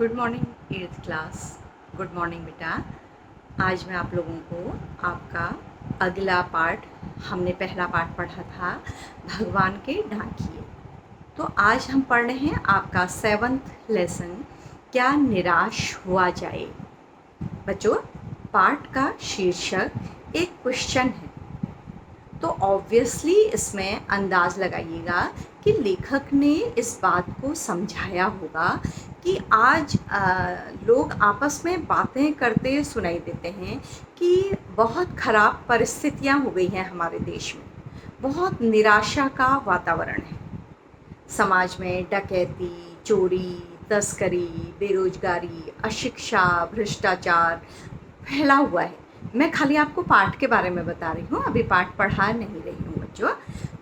Good morning eighth class. Good morning बेटा। आज मैं आप लोगों को आपका अगला पार्ट, हमने पहला पार्ट पढ़ा था भगवान के डाकिए, तो आज हम पढ़ रहे हैं आपका 7th लेसन, क्या निराश हुआ जाए। बच्चों, पार्ट का शीर्षक एक क्वेश्चन है, तो ऑब्वियसली इसमें अंदाज लगाइएगा कि लेखक ने इस बात को समझाया होगा कि आज लोग आपस में बातें करते सुनाई देते हैं कि बहुत ख़राब परिस्थितियां हो गई हैं हमारे देश में, बहुत निराशा का वातावरण है। समाज में डकैती, चोरी, तस्करी, बेरोजगारी, अशिक्षा, भ्रष्टाचार फैला हुआ है। मैं खाली आपको पाठ के बारे में बता रही हूँ, अभी पाठ पढ़ा नहीं रही हूँ बच्चों।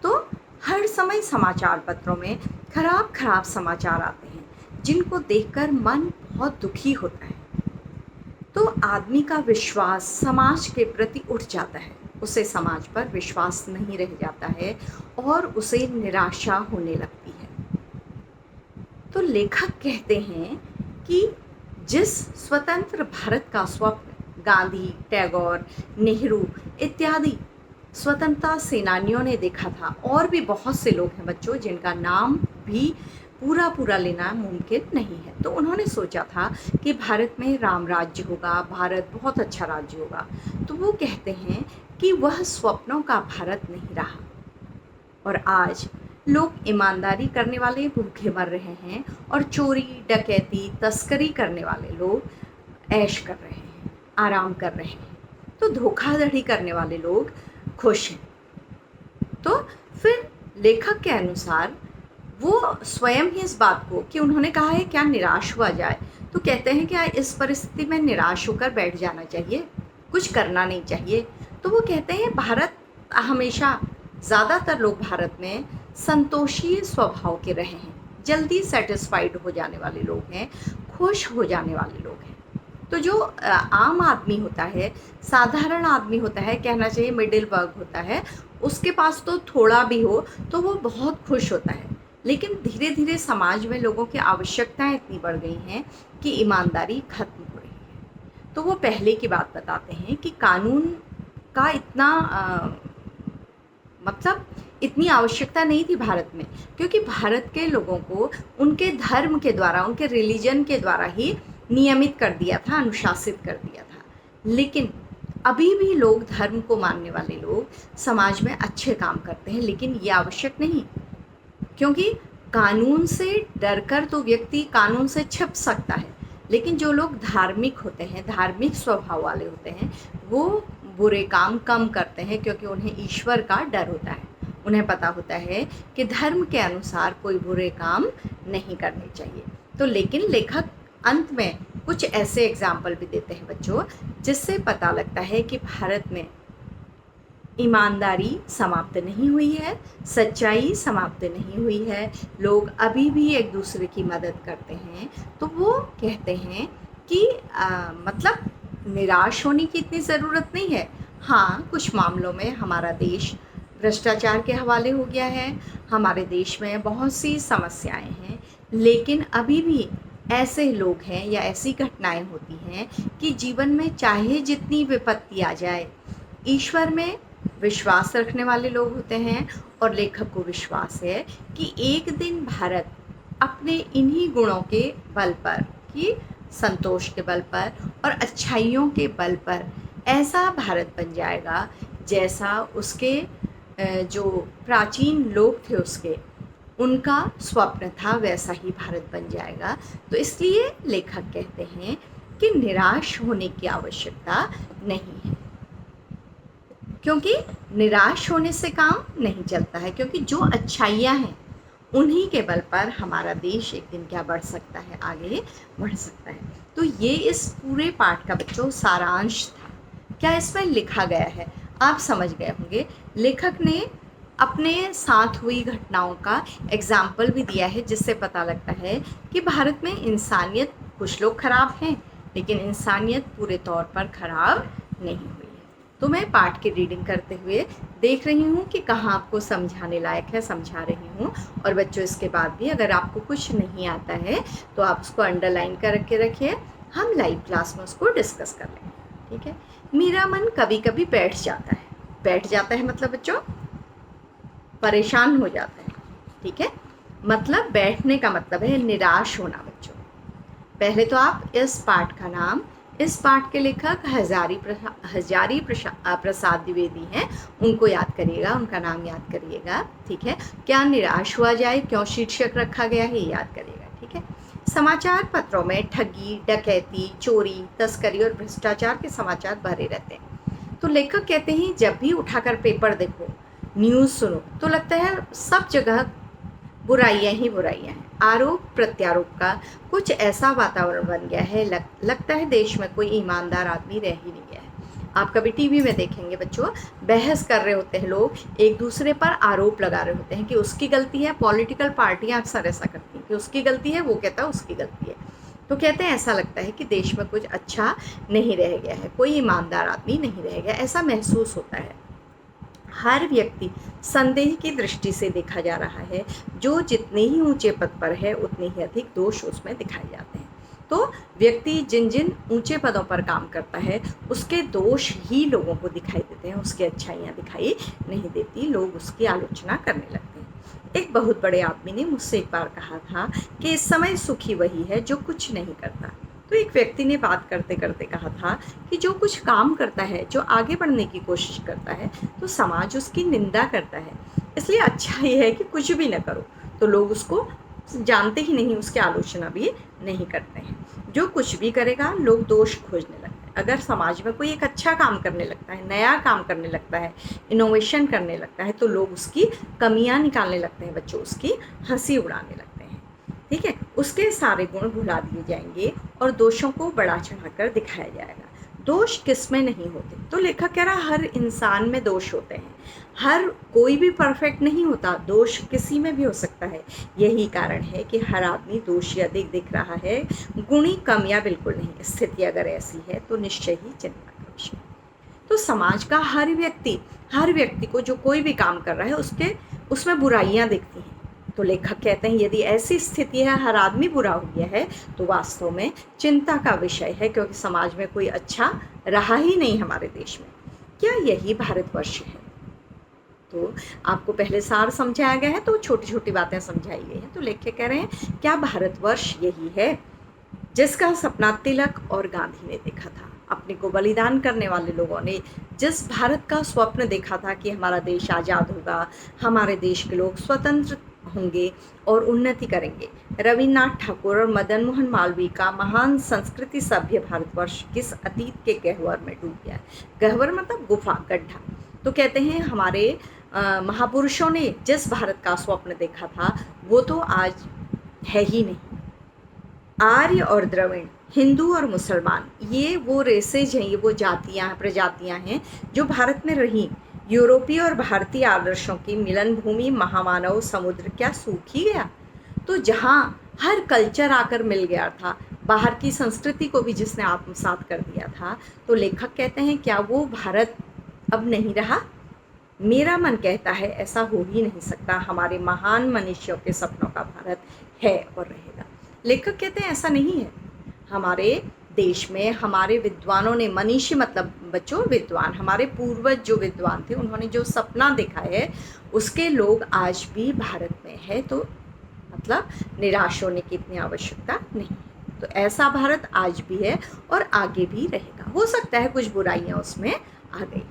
तो हर समय समाचार पत्रों में खराब खराब समाचार आते हैं जिनको देखकर मन बहुत दुखी होता है। तो आदमी का विश्वास समाज के प्रति उठ जाता है, उसे समाज पर विश्वास नहीं रह जाता है और उसे निराशा होने लगती है। तो लेखक कहते हैं कि जिस स्वतंत्र भारत का स्वप्न गांधी, टैगोर, नेहरू इत्यादि स्वतंत्रता सेनानियों ने देखा था, और भी बहुत से लोग हैं बच्चों जिनका नाम भी पूरा लेना मुमकिन नहीं है, तो उन्होंने सोचा था कि भारत में राम राज्य होगा, भारत बहुत अच्छा राज्य होगा। तो वो कहते हैं कि वह स्वप्नों का भारत नहीं रहा और आज लोग ईमानदारी करने वाले भूखे मर रहे हैं और चोरी, डकैती, तस्करी करने वाले लोग ऐश कर रहे हैं, आराम कर रहे हैं। तो धोखाधड़ी करने वाले लोग खुश हैं। तो फिर लेखक के अनुसार वो स्वयं ही इस बात को, कि उन्होंने कहा है क्या निराश हुआ जाए, तो कहते हैं क्या इस परिस्थिति में निराश होकर बैठ जाना चाहिए, कुछ करना नहीं चाहिए। तो वो कहते हैं भारत हमेशा, ज़्यादातर लोग भारत में संतोषी स्वभाव के रहे हैं, जल्दी सेटिस्फाइड हो जाने वाले लोग हैं, खुश हो जाने वाले लोग हैं। तो जो आम आदमी होता है, साधारण आदमी होता है, कहना चाहिए मिडिल वर्ग होता है, उसके पास तो थोड़ा भी हो तो वो बहुत खुश होता है। लेकिन धीरे धीरे समाज में लोगों की आवश्यकताएं इतनी बढ़ गई हैं कि ईमानदारी खत्म हो रही है। तो वो पहले की बात बताते हैं कि कानून का इतना मतलब इतनी आवश्यकता नहीं थी भारत में, क्योंकि भारत के लोगों को उनके धर्म के द्वारा, उनके रिलीजन के द्वारा ही नियमित कर दिया था, अनुशासित कर दिया था। लेकिन अभी भी लोग, धर्म को मानने वाले लोग समाज में अच्छे काम करते हैं, लेकिन ये आवश्यक नहीं, क्योंकि कानून से डरकर तो व्यक्ति कानून से छिप सकता है, लेकिन जो लोग धार्मिक होते हैं, धार्मिक स्वभाव वाले होते हैं, वो बुरे काम कम करते हैं, क्योंकि उन्हें ईश्वर का डर होता है। उन्हें पता होता है कि धर्म के अनुसार कोई बुरे काम नहीं करने चाहिए। तो लेकिन लेखक अंत में कुछ ऐसे एग्जाम्पल भी देते हैं बच्चों, जिससे पता लगता है कि भारत में ईमानदारी समाप्त नहीं हुई है, सच्चाई समाप्त नहीं हुई है, लोग अभी भी एक दूसरे की मदद करते हैं। तो वो कहते हैं कि मतलब निराश होने की इतनी ज़रूरत नहीं है। हाँ, कुछ मामलों में हमारा देश भ्रष्टाचार के हवाले हो गया है, हमारे देश में बहुत सी समस्याएं हैं, लेकिन अभी भी ऐसे लोग हैं या ऐसी घटनाएं होती हैं कि जीवन में चाहे जितनी विपत्ति आ जाए, ईश्वर में विश्वास रखने वाले लोग होते हैं। और लेखक को विश्वास है कि एक दिन भारत अपने इन्हीं गुणों के बल पर, कि संतोष के बल पर और अच्छाइयों के बल पर ऐसा भारत बन जाएगा जैसा उसके जो प्राचीन लोग थे उसके, उनका स्वप्न था, वैसा ही भारत बन जाएगा। तो इसलिए लेखक कहते हैं कि निराश होने की आवश्यकता नहीं है, क्योंकि निराश होने से काम नहीं चलता है, क्योंकि जो अच्छाइयाँ हैं उन्हीं के बल पर हमारा देश एक दिन क्या बढ़ सकता है, आगे बढ़ सकता है। तो ये इस पूरे पाठ का बच्चों सारांश था। क्या इसमें लिखा गया है आप समझ गए होंगे। लेखक ने अपने साथ हुई घटनाओं का एग्जाम्पल भी दिया है, जिससे पता लगता है कि भारत में इंसानियत, कुछ लोग खराब हैं लेकिन इंसानियत पूरे तौर पर खराब नहीं हुई है। तो मैं पाठ की रीडिंग करते हुए देख रही हूँ कि कहाँ आपको समझाने लायक है, समझा रही हूँ। और बच्चों, इसके बाद भी अगर आपको कुछ नहीं आता है तो आप उसको अंडरलाइन करके रखिए, हम लाइव क्लास में उसको डिस्कस कर लेंगे, ठीक है। मेरा मन कभी कभी बैठ जाता है। बैठ जाता है मतलब बच्चों परेशान हो जाता है, ठीक है। मतलब बैठने का मतलब है निराश होना बच्चों। पहले तो आप इस पाठ का नाम, इस पाठ के लेखक हजारी प्रसाद द्विवेदी हैं, उनको याद करिएगा, उनका नाम याद करिएगा, ठीक है। क्या निराश हुआ जाए, क्यों शीर्षक रखा गया है, ये याद करिएगा, ठीक है। समाचार पत्रों में ठगी, डकैती, चोरी, तस्करी और भ्रष्टाचार के समाचार भरे रहते हैं। तो लेखक कहते हैं जब भी उठाकर पेपर देखो, न्यूज़ सुनो, तो लगता है सब जगह बुराइयां ही बुराइयां हैं। आरोप प्रत्यारोप का कुछ ऐसा वातावरण बन गया है, लगता है देश में कोई ईमानदार आदमी रह ही नहीं गया है। आप कभी टीवी में देखेंगे बच्चों, बहस कर रहे होते हैं लोग, एक दूसरे पर आरोप लगा रहे होते हैं कि उसकी गलती है। पॉलिटिकल पार्टियां अक्सर ऐसा करती हैं कि उसकी गलती है, वो कहता है उसकी गलती है। तो कहते हैं ऐसा लगता है कि देश में कुछ अच्छा नहीं रह गया है, कोई ईमानदार आदमी नहीं रह गया, ऐसा महसूस होता है। हर व्यक्ति संदेह की दृष्टि से देखा जा रहा है। जो जितने ही ऊंचे पद पर है उतने ही अधिक दोष उसमें दिखाए जाते हैं। तो व्यक्ति जिन जिन ऊंचे पदों पर काम करता है उसके दोष ही लोगों को दिखाई देते हैं, उसकी अच्छाइयाँ दिखाई नहीं देती, लोग उसकी आलोचना करने लगते हैं। एक बहुत बड़े आदमी ने मुझसे एक बार कहा था कि इस समय सुखी वही है जो कुछ नहीं करता। तो एक व्यक्ति ने बात करते करते कहा था कि जो कुछ काम करता है, जो आगे बढ़ने की कोशिश करता है, तो समाज उसकी निंदा करता है। इसलिए अच्छा ये है कि कुछ भी न करो, तो लोग उसको जानते ही नहीं, उसकी आलोचना भी नहीं करते हैं। जो कुछ भी करेगा लोग दोष खोजने लगते हैं। अगर समाज में कोई एक अच्छा काम करने लगता है, नया काम करने लगता है, इनोवेशन करने लगता है, तो लोग उसकी कमियां निकालने लगते हैं बच्चों, उसकी हंसी उड़ाने लगते हैं, ठीक है। उसके सारे गुण भुला दिए जाएंगे और दोषों को बढ़ा चढ़ाकर दिखाया जाएगा। दोष किस में नहीं होते? तो लेखक कह रहा हर इंसान में दोष होते हैं, हर कोई भी परफेक्ट नहीं होता, दोष किसी में भी हो सकता है। यही कारण है कि हर आदमी दोषी अधिक दिख रहा है, गुणी कम या बिल्कुल नहीं। स्थिति अगर ऐसी है तो निश्चय ही चिंता का विषय। तो समाज का हर व्यक्ति को जो कोई भी काम कर रहा है उसमें बुराइयां दिखती हैं। तो लेखक कहते हैं यदि ऐसी स्थिति है, हर आदमी बुरा हो गया है, तो वास्तव में चिंता का विषय है, क्योंकि समाज में कोई अच्छा रहा ही नहीं हमारे देश में। क्या यही भारतवर्ष है? तो आपको पहले सार समझाया गया है, तो छोटी छोटी बातें समझाई गई हैं। तो लेखक कह रहे हैं क्या भारतवर्ष यही है जिसका सपना तिलक और गांधी ने देखा था? अपने को बलिदान करने वाले लोगों ने जिस भारत का स्वप्न देखा था कि हमारा देश आज़ाद होगा, हमारे देश के लोग स्वतंत्र होंगे और उन्नति करेंगे। रविन्द्रनाथ ठाकुर और मदन मोहन मालवीय का महान संस्कृति सभ्य भारतवर्ष किस अतीत के गह्वर में डूब गया है? गह्वर मतलब गुफा, गड्ढा। तो कहते हैं हमारे महापुरुषों ने जिस भारत का स्वप्न देखा था वो तो आज है ही नहीं। आर्य और द्रविड़, हिंदू और मुसलमान, ये वो रेसेज हैं, ये वो जातियाँ प्रजातियाँ हैं जो भारत में रहीं। यूरोपीय और भारतीय आदर्शों की मिलन भूमि महामानव समुद्र क्या सूख ही गया? तो जहाँ हर कल्चर आकर मिल गया था, बाहर की संस्कृति को भी जिसने आत्मसात कर दिया था, तो लेखक कहते हैं क्या वो भारत अब नहीं रहा? मेरा मन कहता है ऐसा हो ही नहीं सकता। हमारे महान मनुष्यों के सपनों का भारत है और रहेगा। लेखक कहते हैं ऐसा नहीं है। हमारे देश में हमारे विद्वानों ने, मनीषी मतलब बच्चों विद्वान, हमारे पूर्वज जो विद्वान थे उन्होंने जो सपना देखा है उसके लोग आज भी भारत में है। तो मतलब निराश होने की इतनी आवश्यकता नहीं। तो ऐसा भारत आज भी है और आगे भी रहेगा। हो सकता है कुछ बुराइयां उसमें आ गई।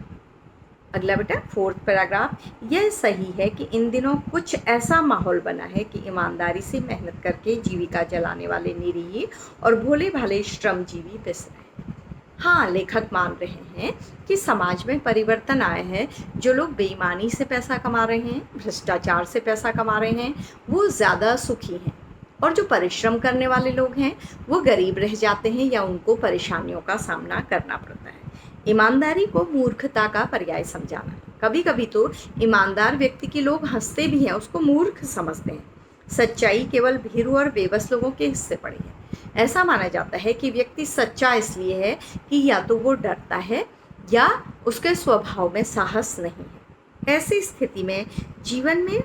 अगला बेटा 4th पैराग्राफ, यह सही है कि इन दिनों कुछ ऐसा माहौल बना है कि ईमानदारी से मेहनत करके जीविका जलाने वाले निरीह और भोले भाले श्रमजीवी पिस रहे हैं। हाँ, लेखक मान रहे हैं कि समाज में परिवर्तन आए हैं। जो लोग बेईमानी से पैसा कमा रहे हैं, भ्रष्टाचार से पैसा कमा रहे हैं, वो ज़्यादा सुखी हैं, और जो परिश्रम करने वाले लोग हैं वो गरीब रह जाते हैं या उनको परेशानियों का सामना करना पड़ता है। ईमानदारी को मूर्खता का पर्याय समझाना। कभी कभी तो ईमानदार व्यक्ति के लोग हंसते भी हैं, उसको मूर्ख समझते हैं। सच्चाई केवल भीरू और बेबस लोगों के हिस्से पड़ी है। ऐसा माना जाता है कि व्यक्ति सच्चा इसलिए है कि या तो वो डरता है या उसके स्वभाव में साहस नहीं है। ऐसी स्थिति में जीवन में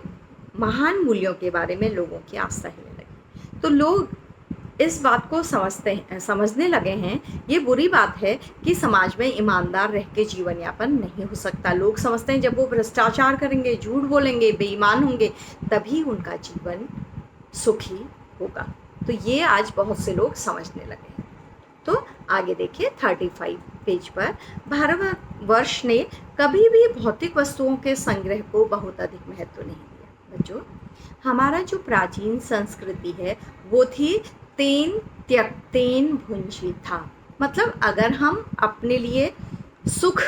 महान मूल्यों के बारे में लोगों की आस्था हिलने लगी। तो लोग इस बात को समझने लगे हैं, ये बुरी बात है कि समाज में ईमानदार रह के जीवन यापन नहीं हो सकता। लोग समझते हैं जब वो भ्रष्टाचार करेंगे, झूठ बोलेंगे, बेईमान होंगे, तभी उनका जीवन सुखी होगा। तो ये आज बहुत से लोग समझने लगे हैं। तो आगे देखिए 35 पेज पर, भारतवर्ष ने कभी भी भौतिक वस्तुओं के संग्रह को बहुत अधिक महत्व नहीं दिया। बच्चों, हमारा जो प्राचीन संस्कृति है वो थी तेन त्यक्तेन भुंजी था। मतलब अगर हम अपने लिए सुख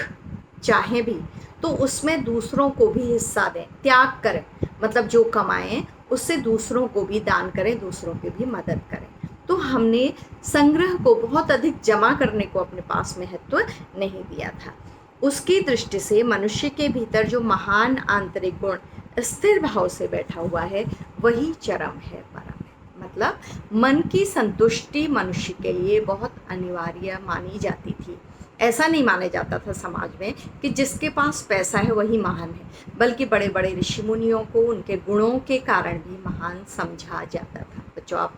चाहें भी तो उसमें दूसरों को भी हिस्सा दें, त्याग करें, मतलब जो कमाएं उससे दूसरों को भी दान करें, दूसरों की भी मदद करें। तो हमने संग्रह को, बहुत अधिक जमा करने को अपने पास महत्व नहीं दिया था। उसकी दृष्टि से मनुष्य के भीतर जो महान आंतरिक गुण स्थिर भाव से बैठा हुआ है वही चरम है, परम है। मतलब मन की संतुष्टि मनुष्य के लिए बहुत अनिवार्य मानी जाती थी। ऐसा नहीं माना जाता था समाज में कि जिसके पास पैसा है वही महान है, बल्कि बड़े बड़े ऋषि मुनियों को उनके गुणों के कारण भी महान समझा जाता था। बच्चों, आप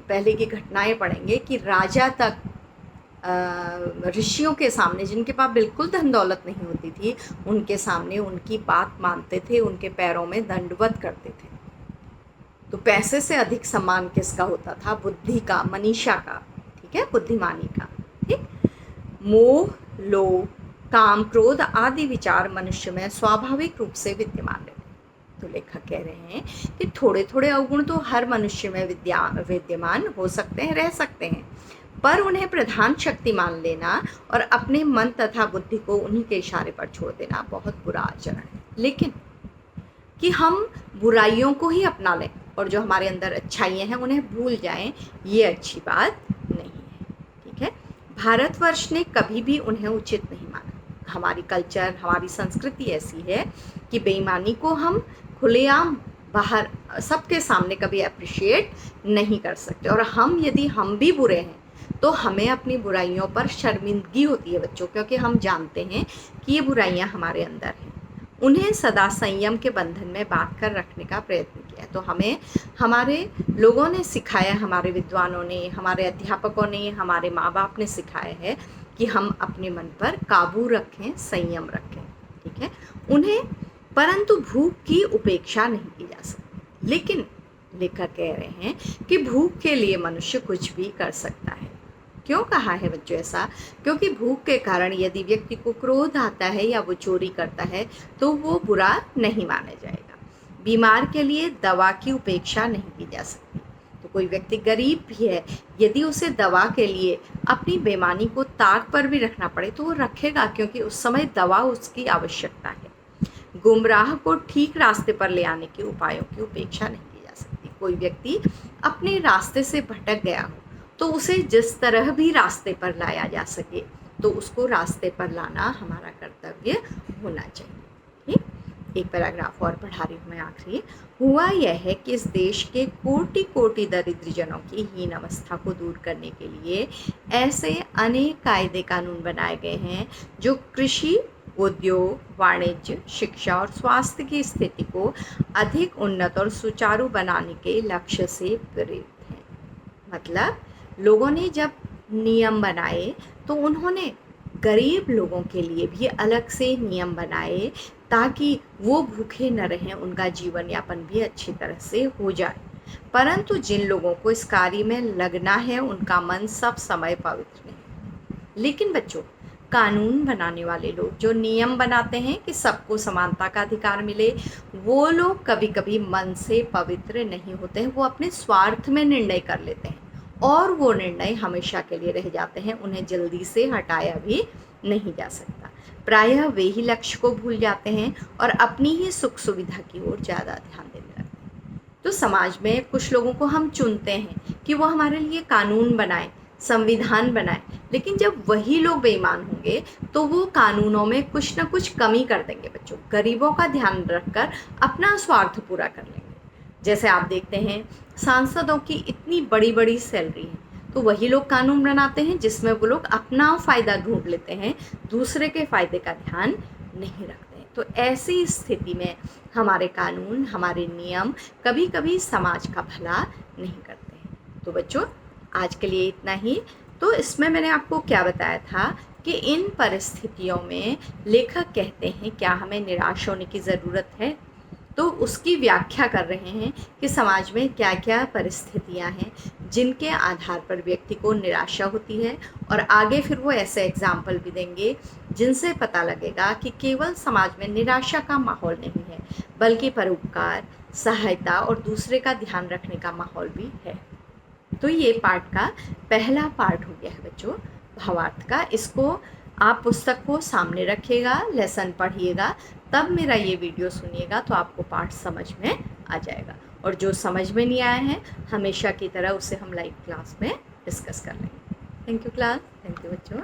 पहले की घटनाएं पढ़ेंगे कि राजा तक ऋषियों के सामने, जिनके पास बिल्कुल धन दौलत नहीं होती थी, उनके सामने उनकी बात मानते थे, उनके पैरों में दंडवत करते थे। तो पैसे से अधिक सम्मान किसका होता था? बुद्धि का, मनीषा का, ठीक है, बुद्धिमानी का। ठीक, मोह, लोभ, काम, क्रोध आदि विचार मनुष्य में स्वाभाविक रूप से विद्यमान रहते। तो लेखक कह रहे हैं कि थोड़े थोड़े अवगुण तो हर मनुष्य में विद्यमान हो सकते हैं, रह सकते हैं, पर उन्हें प्रधान शक्ति मान लेना और अपने मन तथा बुद्धि को उन्हीं के इशारे पर छोड़ देना बहुत बुरा आचरण है। लेकिन कि हम बुराइयों को ही अपना लें और जो हमारे अंदर अच्छाइयाँ हैं उन्हें भूल जाएं, ये अच्छी बात नहीं है। ठीक है, भारतवर्ष ने कभी भी उन्हें उचित नहीं माना। हमारी कल्चर, हमारी संस्कृति ऐसी है कि बेईमानी को हम खुलेआम बाहर सबके सामने कभी अप्रिशिएट नहीं कर सकते। और यदि हम भी बुरे हैं तो हमें अपनी बुराइयों पर शर्मिंदगी होती है बच्चों, क्योंकि हम जानते हैं कि ये बुराइयां हमारे अंदर हैं। उन्हें सदा संयम के बंधन में बांध कर रखने का प्रयत्न किया। तो हमें हमारे लोगों ने सिखाया, हमारे विद्वानों ने, हमारे अध्यापकों ने, हमारे माँ बाप ने सिखाया है कि हम अपने मन पर काबू रखें, संयम रखें। ठीक है, उन्हें परंतु भूख की उपेक्षा नहीं की जा सकती। लेकिन लेखक कह रहे हैं कि भूख के लिए मनुष्य कुछ भी कर सकता है। क्यों कहा है बच्चों ऐसा? क्योंकि भूख के कारण यदि व्यक्ति को क्रोध आता है या वो चोरी करता है तो वो बुरा नहीं माना जाएगा। बीमार के लिए दवा की उपेक्षा नहीं की जा सकती। तो कोई व्यक्ति गरीब भी है, यदि उसे दवा के लिए अपनी बेईमानी को ताक पर भी रखना पड़े तो वो रखेगा, क्योंकि उस समय दवा उसकी आवश्यकता है। गुमराह को ठीक रास्ते पर ले आने के उपायों की उपेक्षा नहीं की जा सकती। कोई व्यक्ति अपने रास्ते से भटक गया हो तो उसे जिस तरह भी रास्ते पर लाया जा सके तो उसको रास्ते पर लाना हमारा कर्तव्य होना चाहिए। ठीक, एक पैराग्राफ और पढ़ा रही हूँ मैं आखिरी। हुआ यह है कि इस देश के कोटि कोटि दरिद्र जनों की हीन अवस्था को दूर करने के लिए ऐसे अनेक कायदे कानून बनाए गए हैं जो कृषि, उद्योग, वाणिज्य, शिक्षा और स्वास्थ्य की स्थिति को अधिक उन्नत और सुचारू बनाने के लक्ष्य से प्रेरित हैं। मतलब लोगों ने जब नियम बनाए तो उन्होंने गरीब लोगों के लिए भी अलग से नियम बनाए ताकि वो भूखे न रहें, उनका जीवन यापन भी अच्छी तरह से हो जाए। परंतु जिन लोगों को इस कार्य में लगना है उनका मन सब समय पवित्र नहीं। लेकिन बच्चों, कानून बनाने वाले लोग जो नियम बनाते हैं कि सबको समानता का अधिकार मिले, वो लोग कभी कभी मन से पवित्र नहीं होते हैं। वो अपने स्वार्थ में निर्णय कर लेते हैं और वो निर्णय हमेशा के लिए रह जाते हैं, उन्हें जल्दी से हटाया भी नहीं जा सकता। प्रायः वे ही लक्ष्य को भूल जाते हैं और अपनी ही सुख सुविधा की ओर ज़्यादा ध्यान देने लगते हैं। तो समाज में कुछ लोगों को हम चुनते हैं कि वो हमारे लिए कानून बनाएं, संविधान बनाएं, लेकिन जब वही लोग बेईमान होंगे तो वो कानूनों में कुछ ना कुछ कमी कर देंगे बच्चों, गरीबों का ध्यान रखकर अपना स्वार्थ पूरा कर लेंगे। जैसे आप देखते हैं सांसदों की इतनी बड़ी बड़ी सैलरी है, तो वही लोग कानून बनाते हैं जिसमें वो लोग अपना फ़ायदा ढूंढ लेते हैं, दूसरे के फ़ायदे का ध्यान नहीं रखते हैं। तो ऐसी स्थिति में हमारे कानून, हमारे नियम कभी कभी समाज का भला नहीं करते हैं। तो बच्चों, आज के लिए इतना ही। तो इसमें मैंने आपको क्या बताया था कि इन परिस्थितियों में लेखक कहते हैं क्या हमें निराश होने की ज़रूरत है। तो उसकी व्याख्या कर रहे हैं कि समाज में क्या क्या परिस्थितियां हैं जिनके आधार पर व्यक्ति को निराशा होती है, और आगे फिर वो ऐसे एग्जाम्पल भी देंगे जिनसे पता लगेगा कि केवल समाज में निराशा का माहौल नहीं है, बल्कि परोपकार, सहायता और दूसरे का ध्यान रखने का माहौल भी है। तो ये पाठ का पहला पार्ट हो गया है बच्चों, भावार्थ का। इसको आप पुस्तक को सामने रखिएगा, लेसन पढ़िएगा, तब मेरा ये वीडियो सुनिएगा तो आपको पाठ समझ में आ जाएगा। और जो समझ में नहीं आया है, हमेशा की तरह उसे हम लाइव क्लास में डिस्कस कर लेंगे। Thank you class, thank you बच्चों।